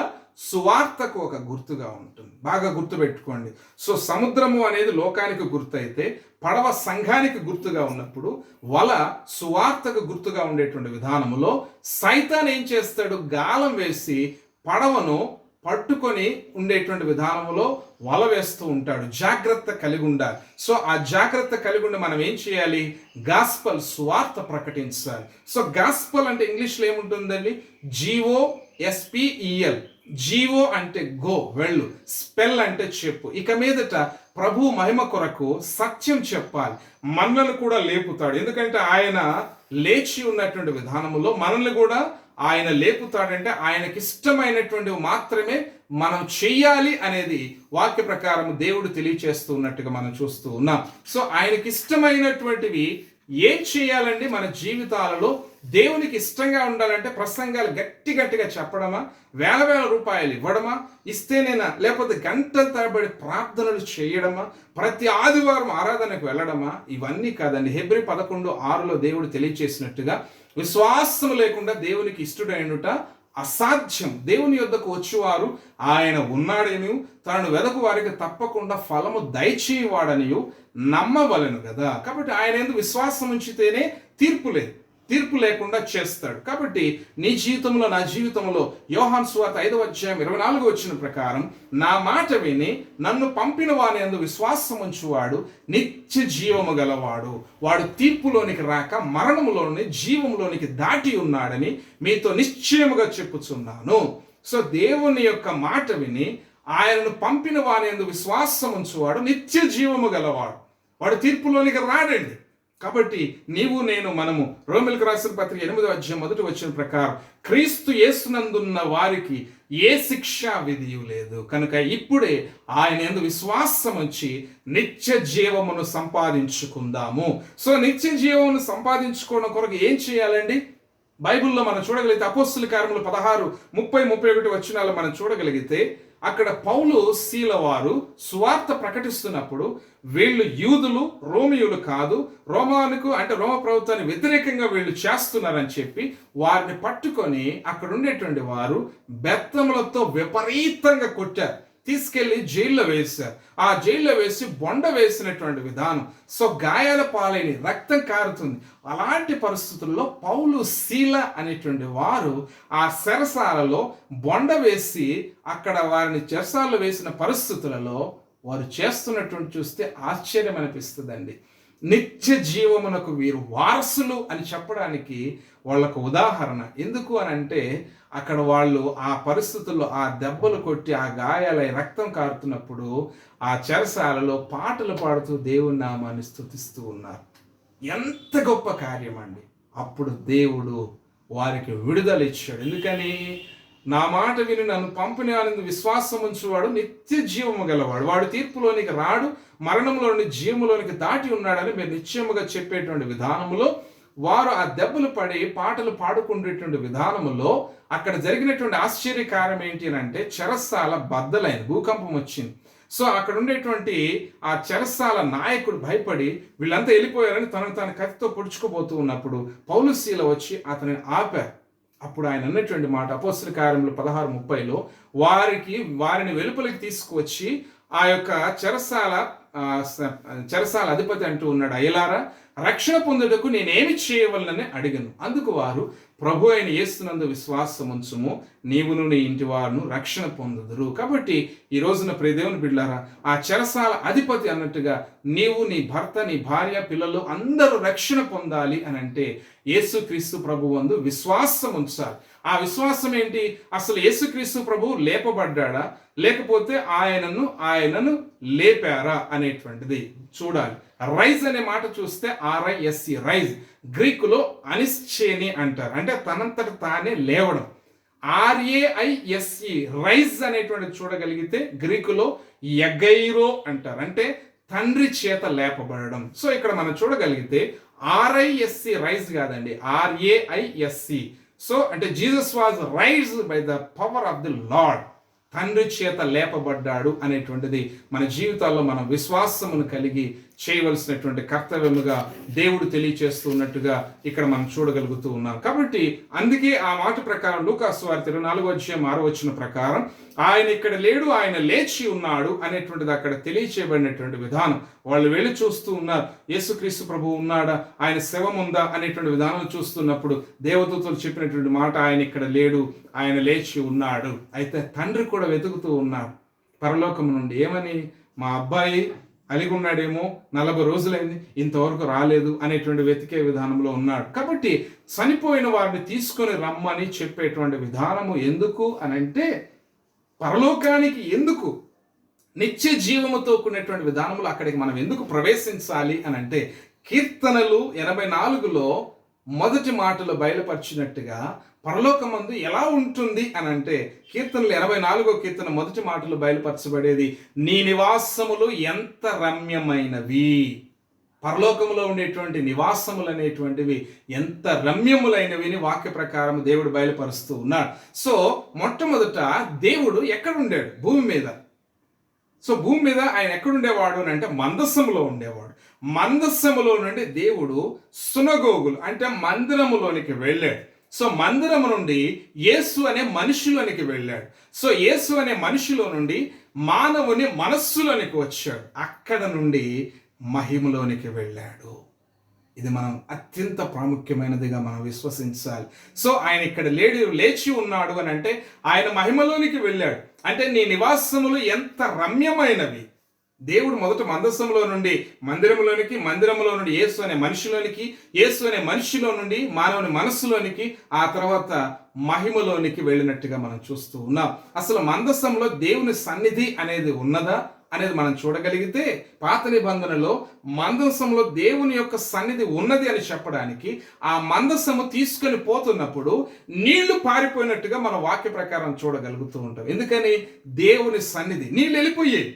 సువార్తకు ఒక గుర్తుగా ఉంటుంది. బాగా గుర్తుపెట్టుకోండి. సో సముద్రము అనేది లోకానికి గుర్తు అయితే, పడవ సంఘానికి గుర్తుగా ఉన్నప్పుడు, వల సువార్తకు గుర్తుగా ఉండేటువంటి విధానములో సైతాన్ ఏం చేస్తాడు, గాలం వేసి పడవను పట్టుకొని ఉండేటువంటి విధానంలో వల వేస్తూ ఉంటాడు. జాగ్రత్త కలిగి ఉండాలి. సో ఆ జాగ్రత్త కలిగి ఉండి మనం ఏం చేయాలి, గాస్పల్ సువార్త ప్రకటించాలి. సో గాస్పల్ అంటే ఇంగ్లీష్లో ఏముంటుందండి, GOSPEL. జీవో అంటే గో, వెళ్ళు, స్పెల్ అంటే చెప్పు. ఇక మీదట ప్రభు మహిమ కొరకు సత్యం చెప్పాలి. మనల్ని కూడా లేపుతాడు, ఎందుకంటే ఆయన లేచి ఉన్నటువంటి విధానములో మనల్ని కూడా ఆయన లేపుతాడంటే ఆయనకి ఇష్టమైనటువంటివి మాత్రమే మనం చెయ్యాలి అనేది వాక్య ప్రకారం దేవుడు తెలియచేస్తూ ఉన్నట్టుగా మనం చూస్తూ ఉన్నాం. సో ఆయనకి ఇష్టమైనటువంటివి ఏం చేయాలండి మన జీవితాలలో? దేవునికి ఇష్టంగా ఉండాలంటే ప్రసంగాలు గట్టిగా చెప్పడమా, వేల రూపాయలు ఇవ్వడమా, ఇస్తేనేనా, లేకపోతే గంటల తరబడి ప్రార్థనలు చేయడమా, ప్రతి ఆదివారం ఆరాధనకు వెళ్ళడమా? ఇవన్నీ కాదండి. హెబ్రీ 11:6 దేవుడు తెలియచేసినట్టుగా విశ్వాసం లేకుండా దేవునికి ఇష్టడైనట అసాధ్యం. దేవుని యొద్దకు వచ్చేవారు ఆయన ఉన్నాడని, తనను వెదకు వారికి తప్పకుండా ఫలము దయచేయవాడనియు నమ్మవలెను కదా. కాబట్టి ఆయన యందు విశ్వాసం ఉంచితేనే తీర్పు లేకుండా చేస్తాడు. కాబట్టి నీ జీవితంలో, నా జీవితంలో యోహాను సువార్త 5:24 ప్రకారం, నా మాట విని నన్ను పంపిన వాని యందు విశ్వాసం ఉంచువాడు నిత్య జీవము గలవాడు, వాడు తీర్పులోనికి రాక మరణములోని జీవములోనికి దాటి ఉన్నాడని మీతో నిశ్చయముగా చెప్పుచున్నాను. సో దేవుని యొక్క మాట విని ఆయనను పంపిన వాని యందు విశ్వాసం ఉంచువాడు నిత్య జీవము గలవాడు, వాడు తీర్పులోనికి రాడండి. కాబట్టి నీవు నేను మనము రోమీయులకు రాసిన పత్రిక 8:1 ప్రకారం క్రీస్తు యేసునందున్న వారికి ఏ శిక్షా విధియు లేదు, కనుక ఇప్పుడే ఆయన యందు విశ్వాసం ఉంచి నిత్య జీవమును సంపాదించుకుందాము. సో నిత్య జీవమును సంపాదించుకోవడం కొరకు ఏం చేయాలండి? బైబిల్లో మనం చూడగలిగితే అపోస్తలుల కార్యములు 16:30-31 మనం చూడగలిగితే, అక్కడ పౌలు శీల వారు సువార్త ప్రకటిస్తున్నప్పుడు వీళ్ళు యూదులు, రోమియులు కాదు, రోమానికి అంటే రోమ ప్రభుత్వానికి వ్యతిరేకంగా వీళ్ళు చేస్తున్నారని చెప్పి వారిని పట్టుకొని అక్కడ ఉండేటువంటి వారు బెత్తములతో విపరీతంగా కొట్టారు, తీసుకెళ్లి జైల్లో వేశారు. ఆ జైల్లో వేసి బొండ వేసినటువంటి విధానం. సో గాయాల పాలైన, రక్తం కారుతుంది. అలాంటి పరిస్థితుల్లో పౌలు శీల అనేటువంటి వారు ఆ చెరసాలలో బొండ వేసి అక్కడ వారిని చెరసాలలో వేసిన పరిస్థితులలో వారు చేస్తున్నటువంటి చూస్తే ఆశ్చర్యం అనిపిస్తుందండి. నిత్య జీవమునకు వీరు వారసులు అని చెప్పడానికి వాళ్ళకు ఉదాహరణ. ఎందుకు అని అంటే అక్కడ వాళ్ళు ఆ పరిస్థితుల్లో ఆ దెబ్బలు కొట్టి ఆ గాయాలై రక్తం కారుతున్నప్పుడు ఆ చెరసాలలో పాటలు పాడుతూ దేవుని నామాన్ని స్తుతిస్తూ ఉన్నారు. ఎంత గొప్ప కార్యం అండి. అప్పుడు దేవుడు వారికి విడుదల ఇచ్చాడు. ఎందుకని? నా మాట విని నన్ను పంపిన వాని విశ్వాసం ఉంచువాడు నిత్య జీవము గలవాడు, వాడు తీర్పులోనికి రాడు, మరణంలోని జీవములోనికి దాటి ఉన్నాడని మీరు నిశ్చయముగా చెప్పేటువంటి విధానములో వారు ఆ దెబ్బలు పడి పాటలు పాడుకునేటువంటి విధానములో అక్కడ జరిగినటువంటి ఆశ్చర్యకారం ఏంటి అంటే చెరసాల బద్దలైన భూకంపం వచ్చింది. సో అక్కడ ఉండేటువంటి ఆ చెరసాల నాయకుడు భయపడి వీళ్ళంతా వెళ్ళిపోయారని తనను కత్తితో పొడుచుకోబోతూ ఉన్నప్పుడు పౌలు శీల వచ్చి అతనిని ఆపారు. అప్పుడు ఆయన అన్నటువంటి మాట అపోస్తల కార్యములు 16:30 వారిని వెలుపలికి తీసుకువచ్చి ఆ యొక్క చెరసాల అధిపతి అంటూ ఉన్నాడు, అయ్యలారా, రక్షణ పొందుటకు నేనేమి చేయవలనని అడిగను. అందుకు వారు, ప్రభు అయిన యేసునందు విశ్వాసం ఉంచుము, నీవును నీ ఇంటి వారును రక్షణ పొందుదురు. కాబట్టి ఈ రోజున ప్రియ దేవుని బిడ్డలారా, ఆ చెరసాల అధిపతి అన్నట్టుగా నీవు, నీ భర్త, నీ భార్య, పిల్లలు అందరూ రక్షణ పొందాలి అని అంటే యేసుక్రీస్తు ప్రభువందు విశ్వాసం ఉంచాలి. ఆ విశ్వాసం ఏంటి? అసలు యేసుక్రీస్తు ప్రభువు లేపబడ్డాడా, లేకపోతే ఆయనను లేపారా అనేటువంటిది చూడాలి. రైజ్ అనే మాట చూస్తే RISE, రైజ్, గ్రీకులో అనిశ్చేని అంటారు, అంటే తనంతట తానే లేవడం. RAISE, రైజ్ అనేటువంటి చూడగలిగితే గ్రీకులో ఎగైరో అంటారు, అంటే తండ్రి చేత లేపబడడం. సో ఇక్కడ మనం చూడగలిగితే RISE రైజ్ కాదండి, RAISE సో అంటే Jesus was raised by the power of the lord. తండ్రి చేత లేపబడ్డాడు అనేటువంటిది మన జీవితాల్లో మనం విశ్వాసమును కలిగి చేయవలసినటువంటి కర్తవ్యముగా దేవుడు తెలియచేస్తూ ఉన్నట్టుగా ఇక్కడ మనం చూడగలుగుతూ ఉన్నాం. కాబట్టి అందుకే ఆ మాట ప్రకారం లూకాసు వార్త 24:6 ప్రకారం ఆయన ఇక్కడ లేడు, ఆయన లేచి ఉన్నాడు అనేటువంటిది అక్కడ తెలియచేయబడినటువంటి విధానం. వాళ్ళు వెళ్ళి చూస్తూ ఉన్నారు, యేసుక్రీస్తు ప్రభువు ఉన్నాడా, ఆయన శవం ఉందా అనేటువంటి విధానం చూస్తున్నప్పుడు దేవదూతలు చెప్పినటువంటి మాట, ఆయన ఇక్కడ లేడు, ఆయన లేచి ఉన్నాడు. అయితే తండ్రి కూడా వెతుకుతూ ఉన్నారు పరలోకం నుండి. ఏమని? మా అబ్బాయి అలిగున్నాడేమో, 40 రోజులైంది, ఇంతవరకు రాలేదు అనేటువంటి వెతికే విధానంలో ఉన్నాడు. కాబట్టి చనిపోయిన వారిని తీసుకొని రమ్మని చెప్పేటువంటి విధానము ఎందుకు అనంటే, పరలోకానికి ఎందుకు, నిత్య జీవముతో కూడినటువంటి విధానంలో అక్కడికి మనం ఎందుకు ప్రవేశించాలి అని అంటే, కీర్తనలు 84లో మొదటి మాటలు బయలుపరిచినట్టుగా పరలోకమందు ఎలా ఉంటుంది అని అంటే, కీర్తనలు 84వ కీర్తన మొదటి మాటలు బయలుపరచబడేది, నీ నివాసములు ఎంత రమ్యమైనవి. పరలోకములో ఉండేటువంటి నివాసములు అనేటువంటివి ఎంత రమ్యములైనవి అని వాక్య ప్రకారం దేవుడు బయలుపరుస్తూ ఉన్నాడు. సో మొట్టమొదట దేవుడు ఎక్కడుండాడు? భూమి మీద. సో భూమి మీద ఆయన ఎక్కడుండేవాడు అని అంటే మందస్సములో ఉండేవాడు. మందస్సములో నుండి దేవుడు సునగోగులు అంటే మందిరములోనికి వెళ్ళాడు. సో మందిరము నుండి యేసు అనే మనిషిలోనికి వెళ్ళాడు. సో యేసు అనే మనిషిలో నుండి మానవుని మనస్సులోనికి వచ్చాడు. అక్కడ నుండి మహిమలోనికి వెళ్ళాడు. ఇది మనం అత్యంత ప్రాముఖ్యమైనదిగా మనం విశ్వసించాలి. సో ఆయన ఇక్కడ లేచి ఉన్నాడు అని అంటే ఆయన మహిమలోనికి వెళ్ళాడు. అంటే నీ నివాసములు ఎంత రమ్యమైనవి. దేవుడు మొదట మందస్సంలో నుండి మందిరంలోనికి, మందిరంలో నుండి యేసు అనే మనిషిలోనికి, యేసు అనే మనిషిలో నుండి మానవుని మనస్సులోనికి, ఆ తర్వాత మహిమలోనికి వెళ్ళినట్టుగా మనం చూస్తూ ఉన్నాం. అసలు మందస్సంలో దేవుని సన్నిధి అనేది ఉన్నదా అనేది మనం చూడగలిగితే, పాత నిబంధనలో మందసంలో దేవుని యొక్క సన్నిధి ఉన్నది అని చెప్పడానికి ఆ మందసము తీసుకొని పోతున్నప్పుడు నీళ్లు పారిపోయినట్టుగా మన వాక్య ప్రకారం చూడగలుగుతూ ఉంటాం. ఎందుకని? దేవుని సన్నిధి, నీళ్ళు వెళ్ళిపోయాయి,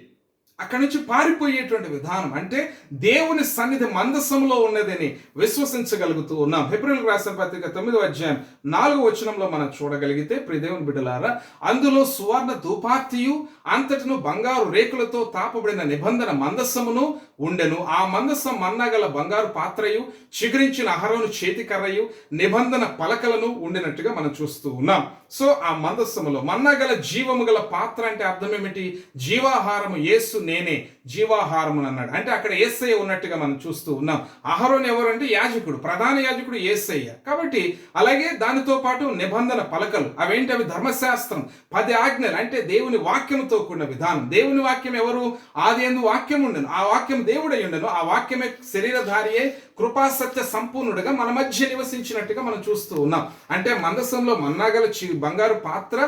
అక్కడి నుంచి పారిపోయేటువంటి విధానం. అంటే దేవుని సన్నిధి మందసంలో ఉన్నదని విశ్వసించగలుగుతూ ఉన్నాం. హెబ్రీయులకు రాసిన పత్రిక 9:4 మనం చూడగలిగితే, ప్రియ దేవుని బిడ్డలారా, అందులో సువర్ణ ధూపార్తియు అంతటను బంగారు రేకులతో తాపబడిన నిబంధన మందస్సమును ఉండెను. ఆ మందస్సం మన్నాగల బంగారు పాత్రయు, చిగురించిన అహరోను చేతికర్రయు, నిబంధన పలకలను ఉండినట్టుగా మనం చూస్తూ ఉన్నాం. సో ఆ మందస్సములో మన్నాగల జీవము గల పాత్ర అంటే అర్థం ఏమిటి? జీవాహారము, యేసు నేనే జీవాహారము అన్నాడు. అంటే అక్కడ యేసయ్య ఉన్నట్టుగా మనం చూస్తూ ఉన్నాం. అహరోను ఎవరంటే యాజకుడు, ప్రధాన యాజకుడు యేసయ్య. కాబట్టి అలాగే దానితో పాటు నిబంధన పలకలు, అవేంటి? అవి ధర్మశాస్త్రం, 10 ఆజ్ఞలు, అంటే దేవుని వాక్యంతో కూడిన విధానం. దేవుని వాక్యం ఎవరు? ఆదియందు వాక్యం ఉండెను, ఆ వాక్యం దేవుడై ఉండెను, ఆ వాక్యమే శరీరధారియే కృపాసత్య సంపూర్ణుడిగా మన మధ్య నివసించినట్టుగా మనం చూస్తూ ఉన్నాం. అంటే మందసంలో మన్నాగల బంగారు పాత్ర,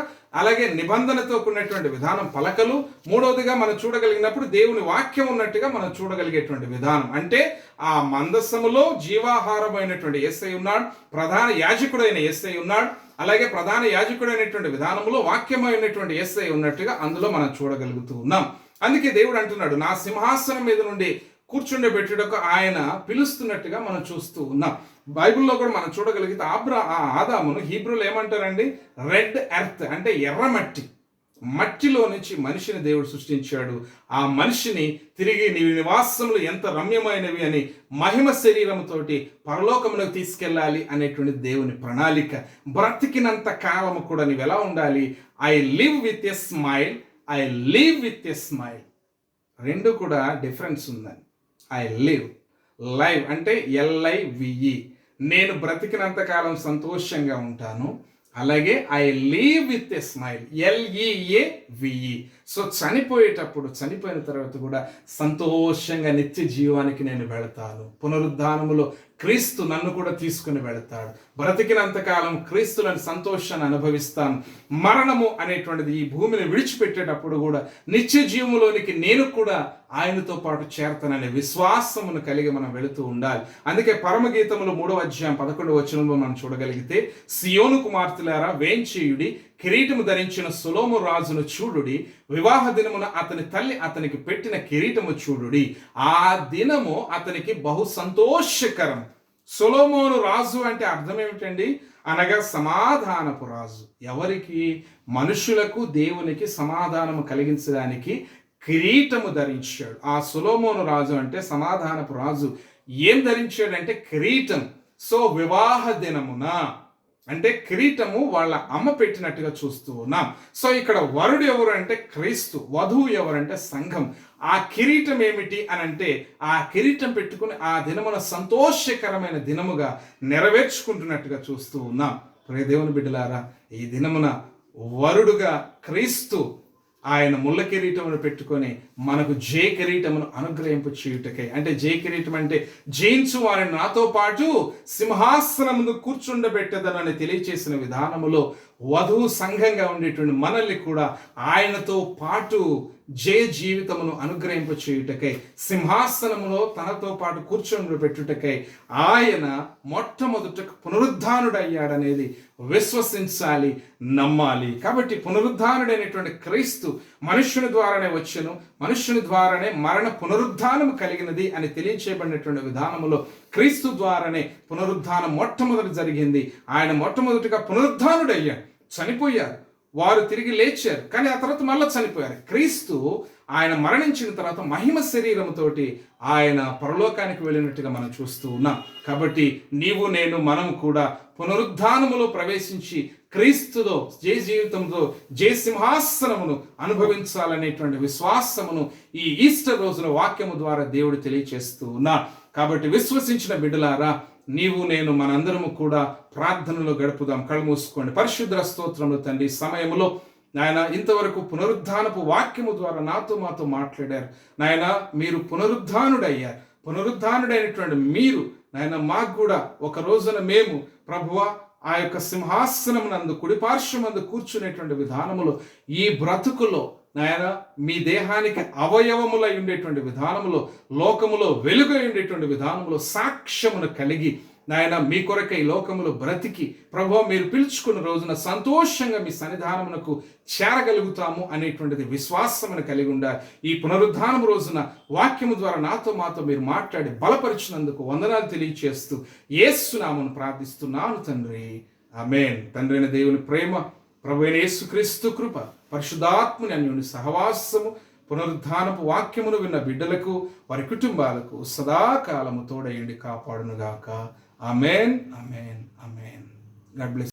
అలాగే నిబంధనతో కూడినటువంటి విధానం పలకలు. మూడవదిగా మనం చూడగలిగినప్పుడు దేవుని వాక్యం ఉన్నట్టుగా మనం చూడగలిగేటువంటి విధానం. అంటే ఆ మందస్సములో జీవాహారమైనటువంటి యేసయ్య ఉన్నాడు, ప్రధాన యాజకుడైన యేసయ్య ఉన్నాడు, అలాగే ప్రధాన యాజకుడైనటువంటి విధానంలో వాక్యమైనటువంటి యేసయ్య ఉన్నట్టుగా అందులో మనం చూడగలుగుతూ ఉన్నాం. అందుకే దేవుడు అంటున్నాడు, నా సింహాసనం మీద నుండి కూర్చుండబెట్టుటకు ఆయన పిలుస్తున్నట్టుగా మనం చూస్తూ ఉన్నాం. బైబిల్లో కూడా మనం చూడగలిగితే ఆదామును హీబ్రూలో ఏమంటారండి? రెడ్ ఎర్త్ అంటే ఎర్రమట్టి, మట్టిలో నుంచి మనిషిని దేవుడు సృష్టించాడు. ఆ మనిషిని తిరిగి నీ నివాసములు ఎంత రమ్యమైనవి అని మహిమ శరీరంతోటి పరలోకములకు తీసుకెళ్ళాలి అనేటువంటి దేవుని ప్రణాళిక. బ్రతికినంత కాలము కూడా నీవు ఎలా ఉండాలి? I live with a smile, I live with a smile. రెండు కూడా డిఫరెన్స్ ఉందని. ఐ లివ్, లైవ్ అంటే LIVE, నేను బ్రతికినంత కాలం సంతోషంగా ఉంటాను. అలాగే I live with a smile, LEAVE. So చనిపోయిన తర్వాత కూడా సంతోషంగా నిత్య జీవానికి నేను వెళతాను. పునరుద్ధానములో క్రీస్తు నన్ను కూడా తీసుకుని వెళతాడు. బ్రతికినంతకాలం క్రీస్తులను సంతోషాన్ని అనుభవిస్తాను. మరణము అనేటువంటిది ఈ భూమిని విడిచిపెట్టేటప్పుడు కూడా నిత్య జీవములోనికి నేను కూడా ఆయనతో పాటు చేరతాననే విశ్వాసమును కలిగి మనం వెళుతూ ఉండాలి. అందుకే పరమగీతములు 3:11 మనం చూడగలిగితే, సియోను కుమార్తెలారా వేంచేయుడి, కిరీటము ధరించిన సొలొమోను రాజును చూడుడి, వివాహ దినమున అతని తల్లి అతనికి పెట్టిన కిరీటము చూడుడి, ఆ దినము అతనికి బహు సంతోషకరం. సొలొమోను రాజు అంటే అర్థం ఏమిటండి? అనగా సమాధానపు రాజు. ఎవరికి? మనుషులకు దేవునికి సమాధానము కలిగించడానికి కిరీటము ధరించాడు. ఆ సొలొమోను రాజు అంటే సమాధానపు రాజు ఏం ధరించాడంటే కిరీటం. సో వివాహ దినమున అంటే కిరీటము వాళ్ళ అమ్మ పెట్టినట్టుగా చూస్తూ ఉన్నాం. సో ఇక్కడ వరుడు ఎవరు అంటే క్రీస్తు, వధువు ఎవరంటే సంఘం. ఆ కిరీటం ఏమిటి అని అంటే ఆ కిరీటం పెట్టుకుని ఆ దినమున సంతోషకరమైన దినముగా నెరవేర్చుకుంటున్నట్టుగా చూస్తూ ఉన్నాం. ప్రియ దేవుని బిడ్డలారా, ఈ దినమున వరుడుగా క్రీస్తు ఆయన ముళ్ళ కిరీటమును పెట్టుకొని మనకు జయ కిరీటమును అనుగ్రహింపు చేయుటకై, అంటే జయ కిరీటం అంటే జయించు వారిని నాతో పాటు సింహాసనమును కూర్చుండబెట్టదనని తెలియచేసిన విధానములో వధువు సంఘంగా ఉండేటువంటి మనల్ని కూడా ఆయనతో పాటు జయ జీవితమును అనుగ్రహింప చేయుటకై, సింహాసనములో తనతో పాటు కూర్చొని పెట్టుటకై ఆయన మొట్టమొదట పునరుద్ధానుడయ్యాడనేది విశ్వసించాలి, నమ్మాలి. కాబట్టి పునరుద్ధానుడైనటువంటి క్రీస్తు మనుష్యుని ద్వారానే వచ్చెను, మనుష్యుని ద్వారానే మరణ పునరుద్ధానము కలిగినది అని తెలియచేయబడినటువంటి విధానములో క్రీస్తు ద్వారానే పునరుద్ధానం మొట్టమొదటి జరిగింది. ఆయన మొట్టమొదటిగా పునరుద్ధానుడయ్యాడు. చనిపోయారు, వారు తిరిగి లేచారు, కానీ ఆ తర్వాత మళ్ళీ చనిపోయారు. క్రీస్తు ఆయన మరణించిన తర్వాత మహిమ శరీరముతోటి ఆయన పరలోకానికి వెళ్ళినట్టుగా మనం చూస్తూ ఉన్నాం. కాబట్టి నీవు నేను మనం కూడా పునరుద్ధానములో ప్రవేశించి క్రీస్తులో జయ జీవితంలో జయ సింహాసనమును అనుభవించాలనేటువంటి విశ్వాసమును ఈ ఈస్టర్ రోజున వాక్యము ద్వారా దేవుడు తెలియచేస్తూ ఉన్నా. కాబట్టి విశ్వసించిన బిడ్డలారా, నీవు నేను మనందరము కూడా ప్రార్థనలో గడుపుదాం. కళ్ళు మూసుకోండి. పరిశుద్ధ స్తోత్రములు తండ్రి, సమయంలో నాయన ఇంతవరకు పునరుద్ధానపు వాక్యము ద్వారా నాతో మాతో మాట్లాడారు. నాయన మీరు పునరుద్ధానుడయ్యారు. పునరుద్ధానుడైనటువంటి మీరు నాయన మాకు కూడా ఒక రోజున మేము ప్రభువా ఆ యొక్క సింహాసనమునందు కుడిపార్శ్వమందు కూర్చునేటువంటి విధానములో ఈ బ్రతుకులో నాయన మీ దేహానికి అవయవములై ఉండేటువంటి విధానములో, లోకములో వెలుగై ఉండేటువంటి విధానములో సాక్ష్యమును కలిగి నాయన మీ కొరకై లోకములో బ్రతికి ప్రభువా మీరు పిలుచుకున్న రోజున సంతోషంగా మీ సన్నిధానమునకు చేరగలుగుతాము అనేటువంటిది విశ్వాసమును కలిగి ఉండాలి. ఈ పునరుద్ధానం రోజున వాక్యము ద్వారా నాతో మాతో మీరు మాట్లాడి బలపరిచినందుకు వందనాలు తెలియచేస్తూ యేసు నామమున ప్రార్థిస్తున్నాను తండ్రి, ఆమేన్. తండ్రి అయిన దేవుని ప్రేమ, ప్రభు అయిన యేసుక్రీస్తు కృప, పరిశుద్ధాత్మని అన్యోన్య సహవాసము పునరుద్ధానపు వాక్యమును విన్న బిడ్డలకు వారి కుటుంబాలకు సదాకాలము తోడయండి కాపాడునుగాక. ఆమేన్, ఆమేన్, ఆమేన్. God bless.